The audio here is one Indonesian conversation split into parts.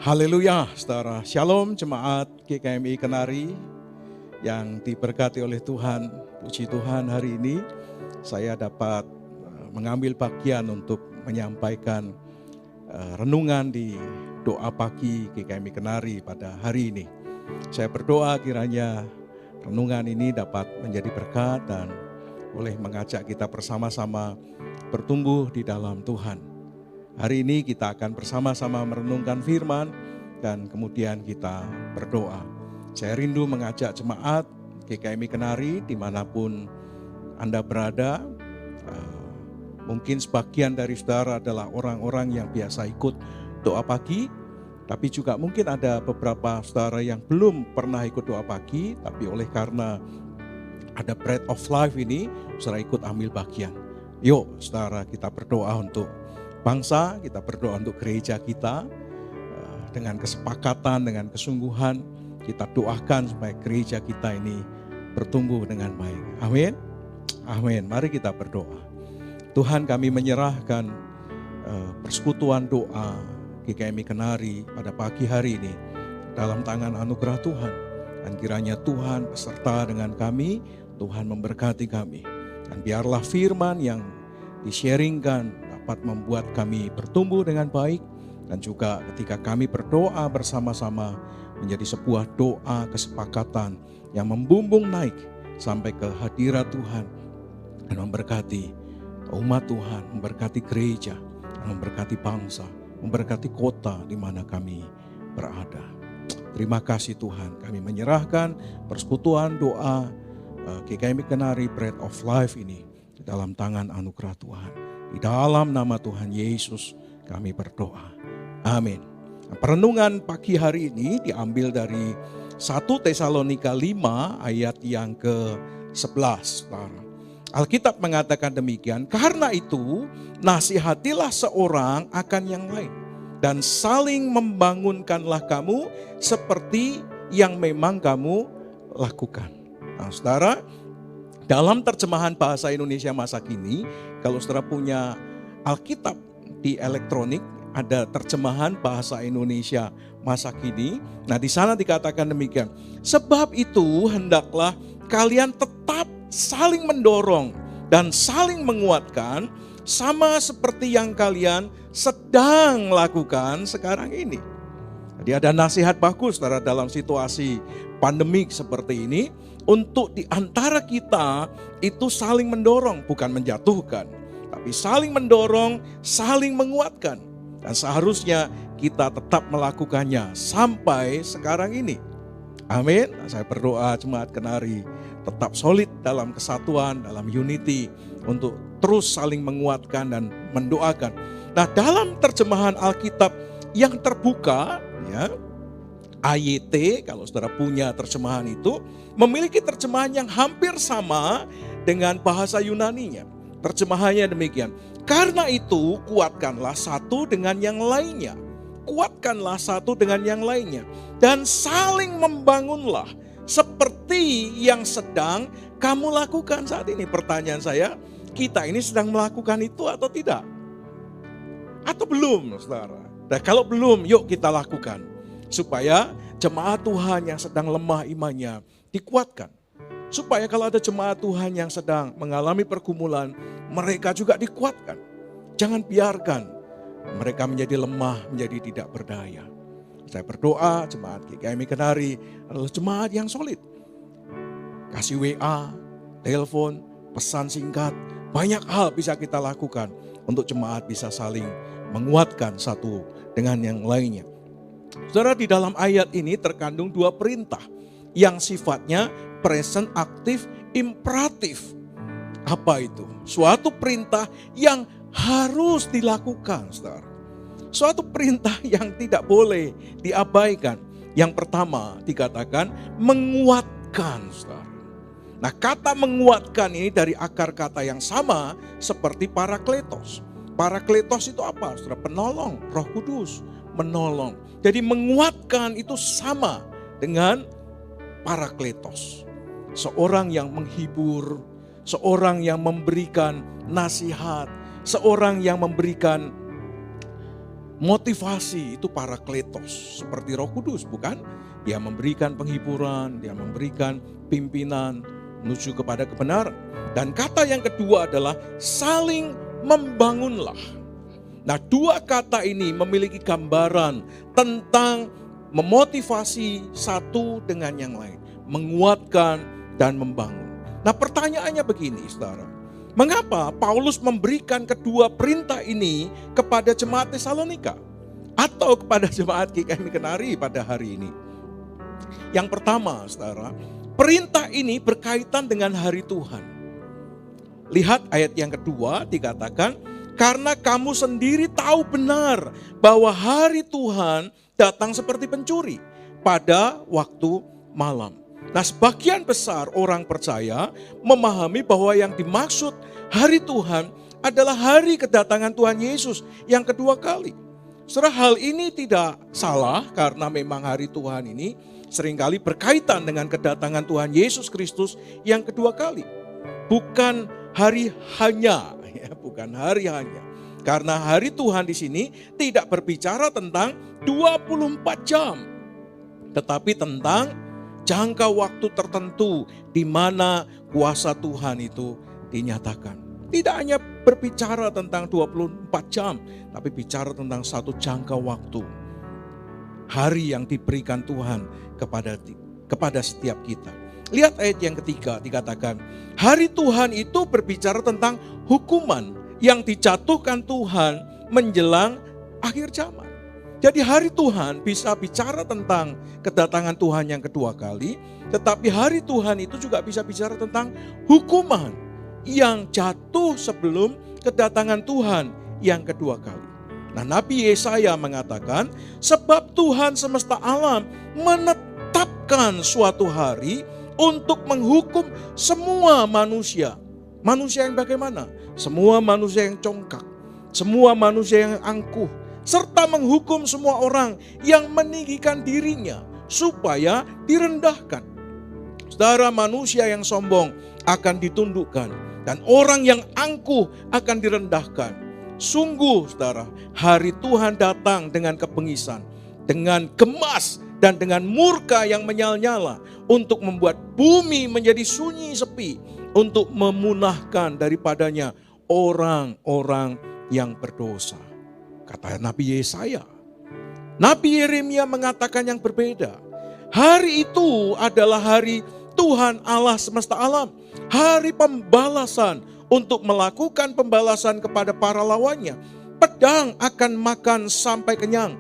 Haleluya, saudara. Shalom jemaat GKMI Kenari yang diberkati oleh Tuhan. Puji Tuhan, hari ini saya dapat mengambil bagian untuk menyampaikan renungan di doa pagi GKMI Kenari pada hari ini. Saya berdoa kiranya renungan ini dapat menjadi berkat dan boleh mengajak kita bersama-sama bertumbuh di dalam Tuhan. Hari ini kita akan bersama-sama merenungkan firman dan kemudian kita berdoa. Saya rindu mengajak jemaat GKMI Kenari dimanapun Anda berada. Mungkin sebagian dari saudara adalah orang-orang yang biasa ikut doa pagi, tapi juga mungkin ada beberapa saudara yang belum pernah ikut doa pagi, tapi oleh karena ada Bread of Life ini, saudara ikut ambil bagian. Yuk saudara, kita berdoa untuk bangsa, kita berdoa untuk gereja kita, dengan kesepakatan, dengan kesungguhan, kita doakan supaya gereja kita ini bertumbuh dengan baik. Amin. Amin. Mari kita berdoa. Tuhan, kami menyerahkan persekutuan doa GKMI Kenari pada pagi hari ini dalam tangan anugerah Tuhan. Dan kiranya Tuhan beserta dengan kami, Tuhan memberkati kami. Dan biarlah firman yang di-sharingkan dapat membuat kami bertumbuh dengan baik, dan juga ketika kami berdoa bersama-sama menjadi sebuah doa kesepakatan yang membumbung naik sampai ke hadirat Tuhan dan memberkati umat Tuhan, memberkati gereja, memberkati bangsa, memberkati kota di mana kami berada. Terima kasih Tuhan, kami menyerahkan persekutuan doa GKMI Kenari Bread of Life ini di dalam tangan anugerah Tuhan. Di dalam nama Tuhan Yesus kami berdoa. Amin. Perenungan pagi hari ini diambil dari 1 Tesalonika 5 ayat yang ke-11. Alkitab mengatakan demikian, karena itu nasihatilah seorang akan yang lain dan saling membangunkanlah kamu seperti yang memang kamu lakukan. Nah, saudara, dalam terjemahan bahasa Indonesia masa kini, kalau saudara punya Alkitab di elektronik, ada terjemahan bahasa Indonesia masa kini. Nah, di sana dikatakan demikian. Sebab itu hendaklah kalian tetap saling mendorong dan saling menguatkan sama seperti yang kalian sedang lakukan sekarang ini. Jadi ada nasihat bagus saudara dalam situasi pandemik seperti ini. Untuk di antara kita itu saling mendorong, bukan menjatuhkan, tapi saling mendorong, saling menguatkan. Dan seharusnya kita tetap melakukannya sampai sekarang ini. Amin. Saya berdoa jemaat Kenari tetap solid dalam kesatuan, dalam unity, untuk terus saling menguatkan dan mendoakan. Nah, dalam terjemahan Alkitab yang terbuka, ya, AYT, kalau saudara punya terjemahan itu, memiliki terjemahan yang hampir sama dengan bahasa Yunaninya. Terjemahannya demikian, karena itu kuatkanlah satu dengan yang lainnya. Kuatkanlah satu dengan yang lainnya. Dan saling membangunlah seperti yang sedang kamu lakukan saat ini. Pertanyaan saya, kita ini sedang melakukan itu atau tidak? Atau belum, saudara? Dan kalau belum, yuk kita lakukan. Supaya jemaat Tuhan yang sedang lemah imannya dikuatkan. Supaya kalau ada jemaat Tuhan yang sedang mengalami pergumulan, mereka juga dikuatkan. Jangan biarkan mereka menjadi lemah, menjadi tidak berdaya. Saya berdoa jemaat GKMI Kenari adalah jemaat yang solid. Kasih WA, telepon, pesan singkat, banyak hal bisa kita lakukan untuk jemaat bisa saling menguatkan satu dengan yang lainnya. Saudara, di dalam ayat ini terkandung dua perintah yang sifatnya present aktif imperatif. Apa itu? Suatu perintah yang harus dilakukan, saudara. Suatu perintah yang tidak boleh diabaikan. Yang pertama dikatakan menguatkan, saudara. Nah, kata menguatkan ini dari akar kata yang sama seperti parakletos. Parakletos itu apa, saudara? Penolong, Roh Kudus menolong. Jadi menguatkan itu sama dengan parakletos. Seorang yang menghibur, seorang yang memberikan nasihat, seorang yang memberikan motivasi itu parakletos, seperti Roh Kudus, bukan? Dia memberikan penghiburan, dia memberikan pimpinan menuju kepada kebenaran. Dan kata yang kedua adalah saling membangunlah. Nah, dua kata ini memiliki gambaran tentang memotivasi satu dengan yang lain, menguatkan dan membangun. Nah, pertanyaannya begini, saudara. Mengapa Paulus memberikan kedua perintah ini kepada jemaat Tesalonika atau kepada jemaat GKMI Kenari pada hari ini? Yang pertama, saudara, perintah ini berkaitan dengan hari Tuhan. Lihat ayat yang kedua dikatakan, karena kamu sendiri tahu benar bahwa hari Tuhan datang seperti pencuri pada waktu malam. Nah, sebagian besar orang percaya memahami bahwa yang dimaksud hari Tuhan adalah hari kedatangan Tuhan Yesus yang kedua kali. Saudara, hal ini tidak salah karena memang hari Tuhan ini seringkali berkaitan dengan kedatangan Tuhan Yesus Kristus yang kedua kali. Bukan hari hanya, bukan hari hanya. Karena hari Tuhan di sini tidak berbicara tentang 24 jam, tetapi tentang jangka waktu tertentu di mana kuasa Tuhan itu dinyatakan. Tidak hanya berbicara tentang 24 jam, tapi bicara tentang satu jangka waktu. Hari yang diberikan Tuhan kepada setiap kita. Lihat ayat yang ketiga dikatakan, hari Tuhan itu berbicara tentang hukuman yang dijatuhkan Tuhan menjelang akhir zaman. Jadi hari Tuhan bisa bicara tentang kedatangan Tuhan yang kedua kali, tetapi hari Tuhan itu juga bisa bicara tentang hukuman yang jatuh sebelum kedatangan Tuhan yang kedua kali. Nah, Nabi Yesaya mengatakan, sebab Tuhan semesta alam menetapkan suatu hari untuk menghukum semua manusia. Manusia yang bagaimana? Semua manusia yang congkak, semua manusia yang angkuh, serta menghukum semua orang yang meninggikan dirinya supaya direndahkan. Saudara, manusia yang sombong akan ditundukkan dan orang yang angkuh akan direndahkan. Sungguh, saudara, hari Tuhan datang dengan kebengisan, dengan gemas dan dengan murka yang menyala-nyala untuk membuat bumi menjadi sunyi sepi, untuk memunahkan daripadanya orang-orang yang berdosa. Kata Nabi Yesaya. Nabi Yeremia mengatakan yang berbeda. Hari itu adalah hari Tuhan Allah semesta alam. Hari pembalasan untuk melakukan pembalasan kepada para lawannya. Pedang akan makan sampai kenyang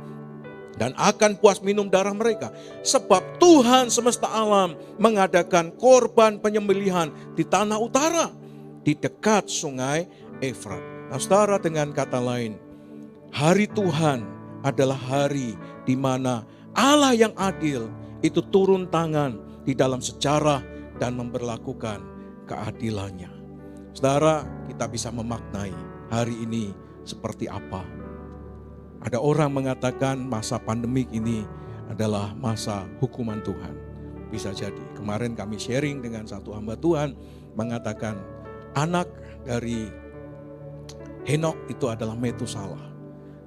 dan akan puas minum darah mereka. Sebab Tuhan semesta alam mengadakan korban penyembelihan di tanah utara, di dekat sungai Efrat. Nah, saudara, dengan kata lain, hari Tuhan adalah hari di mana Allah yang adil itu turun tangan di dalam sejarah dan memberlakukan keadilannya. Saudara, kita bisa memaknai hari ini seperti apa. Ada orang mengatakan masa pandemik ini adalah masa hukuman Tuhan. Bisa jadi. Kemarin kami sharing dengan satu hamba Tuhan mengatakan anak dari Henok itu adalah Metusalah.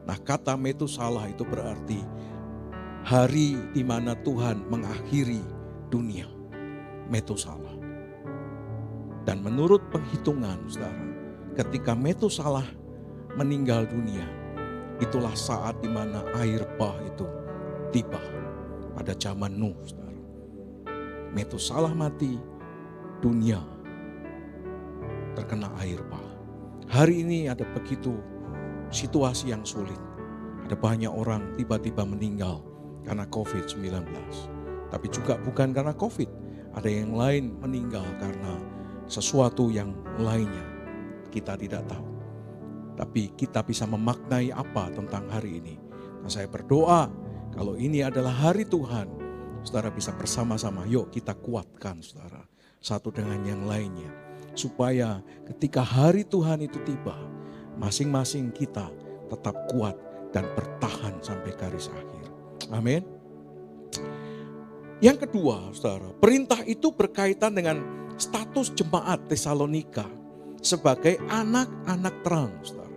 Nah, kata Metusalah itu berarti hari di mana Tuhan mengakhiri dunia. Metusalah. Dan menurut penghitungan, saudara, ketika Metusalah meninggal dunia, itulah saat di mana air bah itu tiba pada zaman Nuh, saudara. Metusalah mati, dunia terkena air bah. Hari ini ada begitu situasi yang sulit. Ada banyak orang tiba-tiba meninggal karena COVID-19. Tapi juga bukan karena COVID. Ada yang lain meninggal karena sesuatu yang lainnya. Kita tidak tahu. Tapi kita bisa memaknai apa tentang hari ini. Nah, saya berdoa kalau ini adalah hari Tuhan, saudara bisa bersama-sama, yuk kita kuatkan saudara, satu dengan yang lainnya. Supaya ketika hari Tuhan itu tiba, masing-masing kita tetap kuat dan bertahan sampai garis akhir. Amin. Yang kedua, saudara, perintah itu berkaitan dengan status jemaat Tesalonika sebagai anak-anak terang, saudara.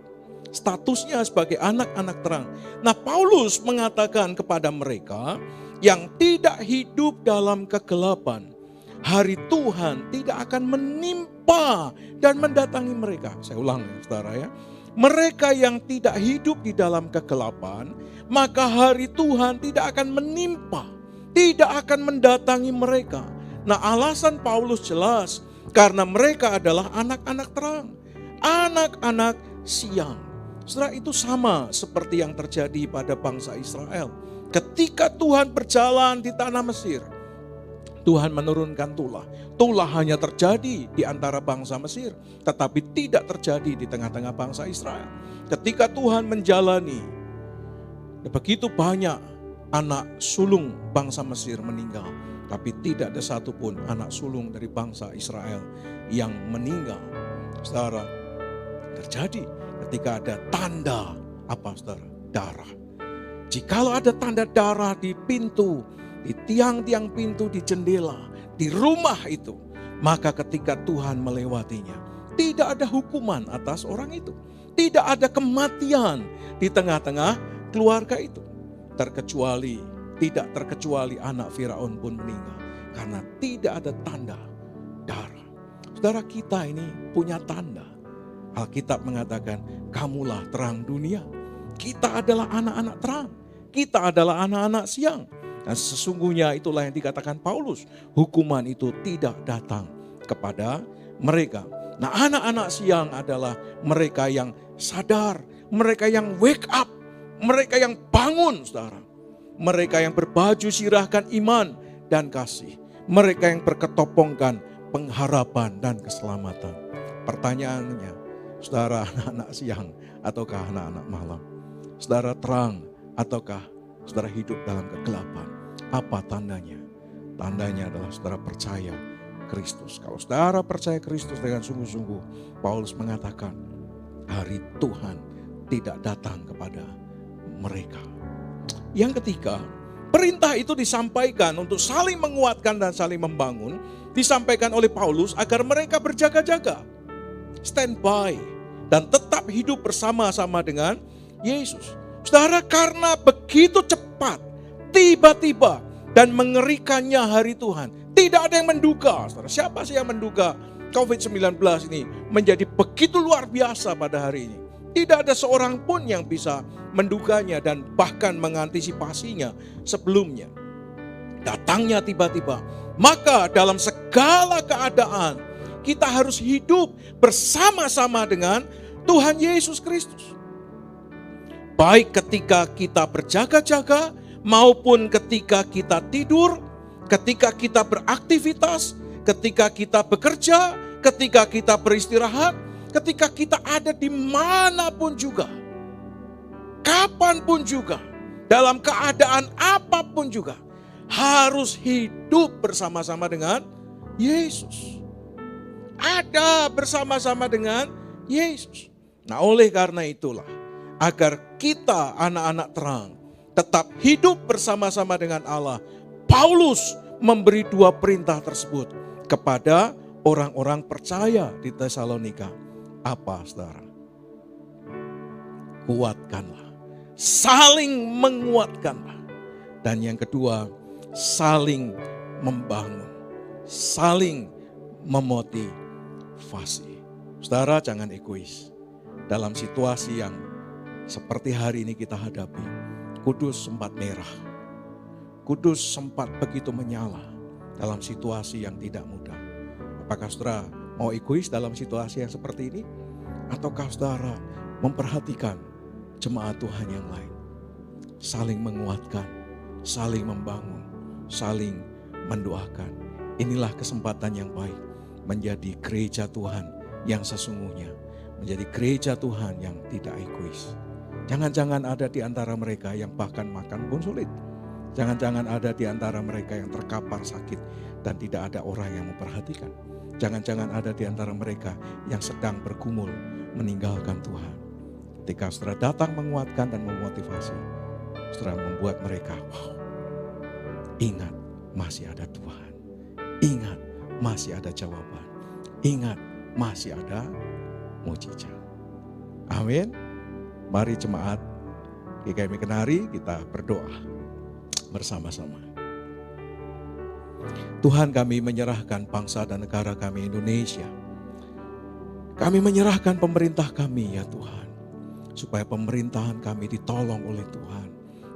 statusnya sebagai anak-anak terang. Nah, Paulus mengatakan kepada mereka yang tidak hidup dalam kegelapan, hari Tuhan tidak akan menimpa dan mendatangi mereka. Saya ulang ya saudara ya. Mereka yang tidak hidup di dalam kegelapan, maka hari Tuhan tidak akan menimpa, tidak akan mendatangi mereka. Nah, alasan Paulus jelas, karena mereka adalah anak-anak terang, anak-anak siang. Saudara, itu sama seperti yang terjadi pada bangsa Israel. Ketika Tuhan berjalan di tanah Mesir, Tuhan menurunkan tulah. Tulah hanya terjadi di antara bangsa Mesir, tetapi tidak terjadi di tengah-tengah bangsa Israel. Ketika Tuhan menjalani, begitu banyak anak sulung bangsa Mesir meninggal, tapi tidak ada satupun anak sulung dari bangsa Israel yang meninggal. Saudara, terjadi ketika ada tanda apa saudara? Darah. Jikalau ada tanda darah di pintu, di tiang-tiang pintu, di jendela, di rumah itu, maka ketika Tuhan melewatinya, tidak ada hukuman atas orang itu. Tidak ada kematian di tengah-tengah keluarga itu. Tidak terkecuali anak Firaun pun meninggal. Karena tidak ada tanda darah. Saudara, kita ini punya tanda. Alkitab mengatakan, kamulah terang dunia. Kita adalah anak-anak terang. Kita adalah anak-anak siang. Dan sesungguhnya itulah yang dikatakan Paulus. Hukuman itu tidak datang kepada mereka. Nah, anak-anak siang adalah mereka yang sadar. Mereka yang wake up. Mereka yang bangun, saudara. Mereka yang berbaju sirahkan iman dan kasih. Mereka yang berketopongkan pengharapan dan keselamatan. Pertanyaannya, saudara anak-anak siang ataukah anak-anak malam? Saudara terang ataukah saudara hidup dalam kegelapan? Apa tandanya? Tandanya adalah saudara percaya Kristus. Kalau saudara percaya Kristus dengan sungguh-sungguh, Paulus mengatakan hari Tuhan tidak datang kepada mereka. Yang ketiga, perintah itu disampaikan untuk saling menguatkan dan saling membangun, disampaikan oleh Paulus agar mereka berjaga-jaga, standby, dan tetap hidup bersama-sama dengan Yesus. Saudara, karena begitu cepat, tiba-tiba dan mengerikannya hari Tuhan, tidak ada yang menduga. Saudara, siapa sih yang menduga COVID-19 ini menjadi begitu luar biasa pada hari ini? Tidak ada seorang pun yang bisa menduganya dan bahkan mengantisipasinya sebelumnya. Datangnya tiba-tiba. Maka dalam segala keadaan kita harus hidup bersama-sama dengan Tuhan Yesus Kristus. Baik ketika kita berjaga-jaga maupun ketika kita tidur, ketika kita beraktivitas, ketika kita bekerja, ketika kita beristirahat, ketika kita ada dimanapun juga, kapanpun juga, dalam keadaan apapun juga, harus hidup bersama-sama dengan Yesus. Ada bersama-sama dengan Yesus. Nah, oleh karena itulah, agar kita anak-anak terang tetap hidup bersama-sama dengan Allah, Paulus memberi dua perintah tersebut kepada orang-orang percaya di Tesalonika. Apa, saudara? Kuatkanlah, saling menguatkanlah. Dan yang kedua, saling membangun, saling memotivasi. Saudara, jangan egois. Dalam situasi yang seperti hari ini kita hadapi, Kudus sempat merah. Kudus sempat begitu menyala dalam situasi yang tidak mudah. Apakah saudara mau egois dalam situasi yang seperti ini? Ataukah saudara memperhatikan jemaat Tuhan yang lain? Saling menguatkan, saling membangun, saling mendoakan. Inilah kesempatan yang baik menjadi gereja Tuhan yang sesungguhnya. Menjadi gereja Tuhan yang tidak egois. Jangan-jangan ada di antara mereka yang bahkan makan pun sulit. Jangan-jangan ada di antara mereka yang terkapar sakit dan tidak ada orang yang memperhatikan. Jangan-jangan ada di antara mereka yang sedang bergumul meninggalkan Tuhan. Ketika saudara datang menguatkan dan memotivasi, saudara membuat mereka, wow, ingat masih ada Tuhan. Ingat masih ada jawaban. Ingat masih ada mujizat. Amin. Mari jemaat GKMI Kenari kita berdoa bersama-sama. Tuhan, kami menyerahkan bangsa dan negara kami Indonesia. Kami menyerahkan pemerintah kami ya Tuhan. Supaya pemerintahan kami ditolong oleh Tuhan.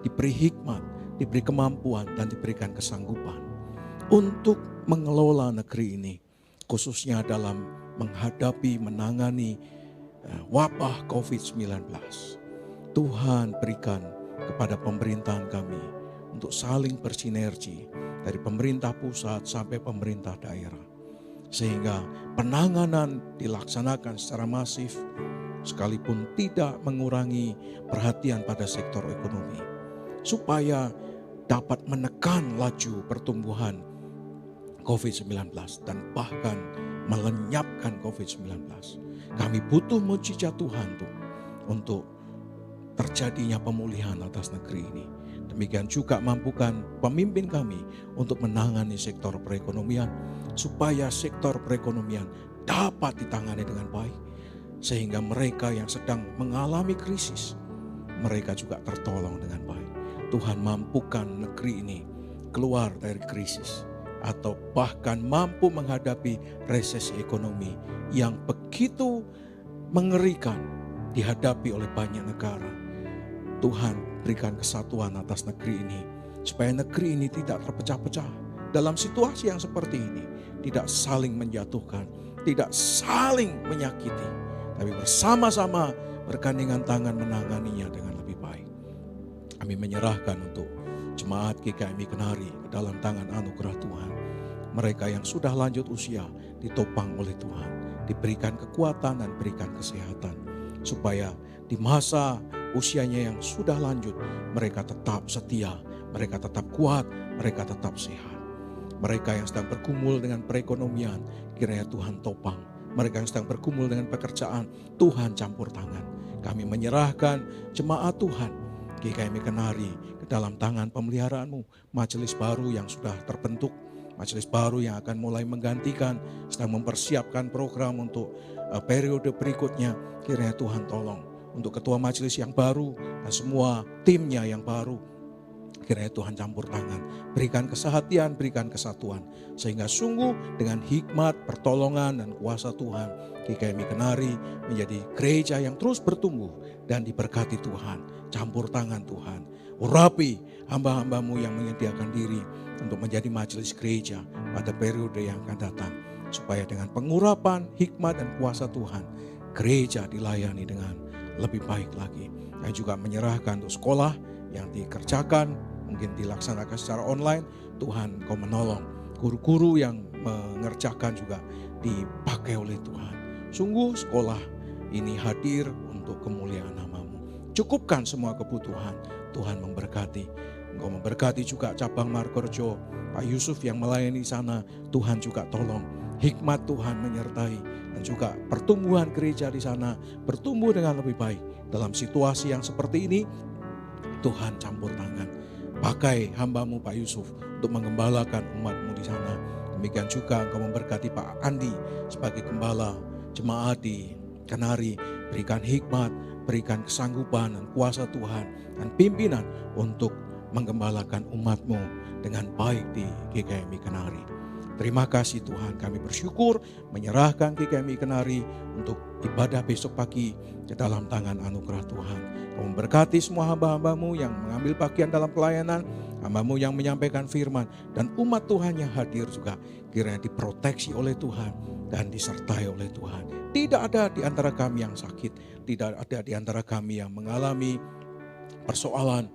Diberi hikmat, diberi kemampuan dan diberikan kesanggupan. Untuk mengelola negeri ini. Khususnya dalam menghadapi, menangani wabah COVID-19. Tuhan berikan kepada pemerintahan kami untuk saling bersinergi dari pemerintah pusat sampai pemerintah daerah. Sehingga penanganan dilaksanakan secara masif sekalipun tidak mengurangi perhatian pada sektor ekonomi. Supaya dapat menekan laju pertumbuhan COVID-19 dan bahkan melenyapkan COVID-19. Kami butuh mujizat Tuhan untuk terjadinya pemulihan atas negeri ini. Demikian juga mampukan pemimpin kami untuk menangani sektor perekonomian supaya sektor perekonomian dapat ditangani dengan baik. Sehingga mereka yang sedang mengalami krisis, mereka juga tertolong dengan baik. Tuhan mampukan negeri ini keluar dari krisis atau bahkan mampu menghadapi resesi ekonomi yang begitu mengerikan dihadapi oleh banyak negara. Tuhan berikan kesatuan atas negeri ini supaya negeri ini tidak terpecah-pecah dalam situasi yang seperti ini, tidak saling menjatuhkan, tidak saling menyakiti, tapi bersama-sama bergandengan tangan menanganinya dengan lebih baik. Kami menyerahkan untuk jemaat GKMI Kenari ke dalam tangan anugerah Tuhan. Mereka yang sudah lanjut usia ditopang oleh Tuhan, diberikan kekuatan dan berikan kesehatan. Supaya di masa usianya yang sudah lanjut, mereka tetap setia, mereka tetap kuat, mereka tetap sehat. Mereka yang sedang bergumul dengan perekonomian, kiranya Tuhan topang. Mereka yang sedang bergumul dengan pekerjaan, Tuhan campur tangan. Kami menyerahkan jemaat Tuhan, GKMI Kenari, ke dalam tangan pemeliharaanmu. Majelis baru yang sudah terbentuk, majelis baru yang akan mulai menggantikan, sedang mempersiapkan program untuk periode berikutnya. Kiranya Tuhan tolong untuk ketua majelis yang baru dan semua timnya yang baru. Kiranya Tuhan campur tangan, berikan kesehatan, berikan kesatuan. Sehingga sungguh dengan hikmat, pertolongan dan kuasa Tuhan, GKMI Kenari menjadi gereja yang terus bertumbuh dan diberkati Tuhan. Campur tangan Tuhan, urapi hamba-hambamu yang menyediakan diri untuk menjadi majelis gereja pada periode yang akan datang. Supaya dengan pengurapan, hikmat dan kuasa Tuhan, gereja dilayani dengan lebih baik lagi. Dan juga menyerahkan untuk sekolah yang dikerjakan, mungkin dilaksanakan secara online. Tuhan Kau menolong. Guru-guru yang mengerjakan juga dipakai oleh Tuhan. Sungguh sekolah ini hadir untuk kemuliaan nama-Mu. Cukupkan semua kebutuhan. Tuhan memberkati. Engkau memberkati juga cabang Margorejo, Pak Yusuf yang melayani sana. Tuhan juga tolong. Hikmat Tuhan menyertai. Dan juga pertumbuhan gereja di sana bertumbuh dengan lebih baik. Dalam situasi yang seperti ini, Tuhan campur tangan. Pakai hamba-Mu Pak Yusuf untuk mengembalakan umat-Mu di sana. Demikian juga Engkau memberkati Pak Andi sebagai gembala jemaat di Kenari. Berikan hikmat, berikan kesanggupan dan kuasa Tuhan dan pimpinan untuk menggembalakan umat-Mu dengan baik di GKMI Kenari. Terima kasih Tuhan, kami bersyukur menyerahkan GKMI Kenari untuk ibadah besok pagi ke dalam tangan anugerah Tuhan. Kau memberkati semua hamba-hamba-Mu yang mengambil bagian dalam pelayanan, hamba-Mu yang menyampaikan firman, dan umat Tuhan yang hadir juga kiranya diproteksi oleh Tuhan dan disertai oleh Tuhan. Tidak ada di antara kami yang sakit, tidak ada di antara kami yang mengalami persoalan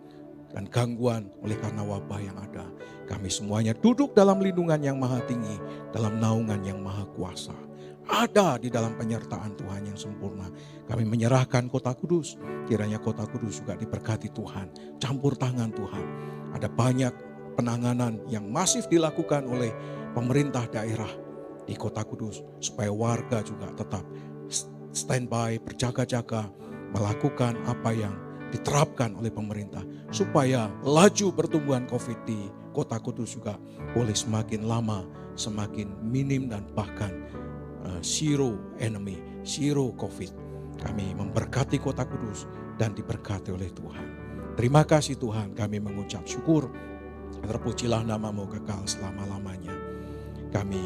dan gangguan oleh karena wabah yang ada. Kami semuanya duduk dalam lindungan yang maha tinggi, dalam naungan yang maha kuasa. Ada di dalam penyertaan Tuhan yang sempurna. Kami menyerahkan Kota Kudus, kiranya Kota Kudus juga diberkati Tuhan. Campur tangan Tuhan. Ada banyak penanganan yang masif dilakukan oleh pemerintah daerah di Kota Kudus, supaya warga juga tetap standby, berjaga-jaga, melakukan apa yang diterapkan oleh pemerintah, supaya laju pertumbuhan COVID di Kota Kudus juga boleh semakin lama, semakin minim dan bahkan zero enemy, zero COVID. Kami memberkati Kota Kudus, dan diberkati oleh Tuhan. Terima kasih Tuhan, kami mengucap syukur. Terpujilah nama-Mu kekal selama-lamanya. Kami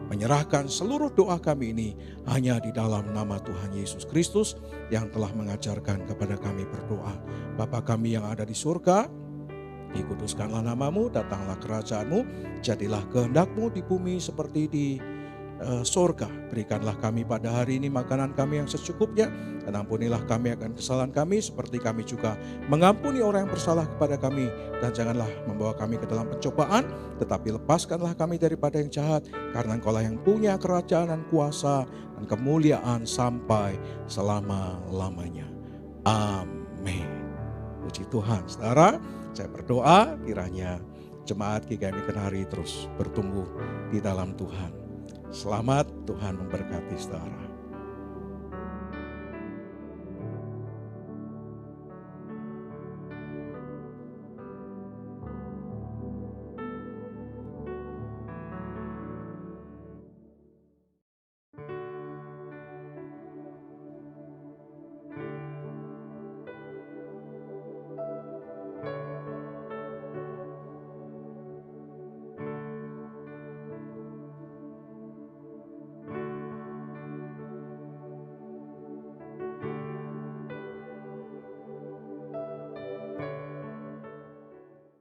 menyerahkan seluruh doa kami ini hanya di dalam nama Tuhan Yesus Kristus yang telah mengajarkan kepada kami berdoa. Bapa kami yang ada di surga, dikuduskanlah nama-Mu, datanglah kerajaan-Mu, jadilah kehendak-Mu di bumi seperti di surga. Berikanlah kami pada hari ini makanan kami yang secukupnya, dan ampunilah kami akan kesalahan kami seperti kami juga mengampuni orang yang bersalah kepada kami, dan janganlah membawa kami ke dalam pencobaan, tetapi lepaskanlah kami daripada yang jahat, karena Engkau-lah yang punya kerajaan dan kuasa dan kemuliaan sampai selama-lamanya. Amin. Puji Tuhan. Saudara, saya berdoa kiranya jemaat GKMI Kenari terus bertumbuh di dalam Tuhan. Selamat, Tuhan memberkati saudara.